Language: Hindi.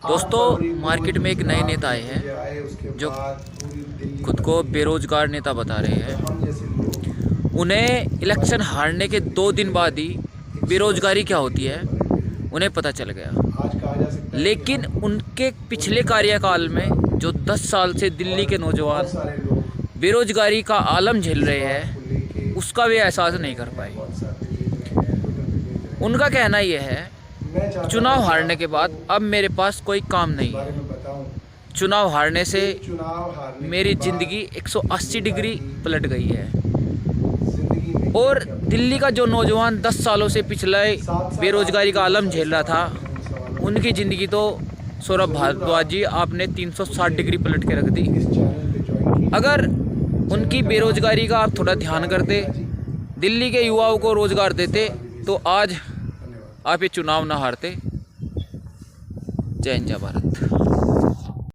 दोस्तों, मार्केट में एक नए नेता आए हैं जो खुद को बेरोजगार नेता बता रहे हैं। उन्हें इलेक्शन हारने के 2 दिन बाद ही बेरोजगारी क्या होती है उन्हें पता चल गया। लेकिन उनके पिछले कार्यकाल में जो 10 साल से दिल्ली के नौजवान बेरोजगारी का आलम झेल रहे हैं उसका वे एहसास नहीं कर पाए। उनका कहना यह है, चुनाव हारने के बाद अब मेरे पास कोई काम नहीं है। चुनाव हारने से मेरी ज़िंदगी 180 डिग्री पलट गई है। और दिल्ली का जो नौजवान 10 सालों से पिछले बेरोजगारी का आलम झेल रहा था, उनकी ज़िंदगी तो सौरभ भारद्वाज जी आपने 360 डिग्री पलट के रख दी। अगर उनकी बेरोजगारी का आप थोड़ा ध्यान करते, दिल्ली के युवाओं को रोज़गार देते, तो आज आप ये चुनाव ना हारते। जय हिंद, जय भारत।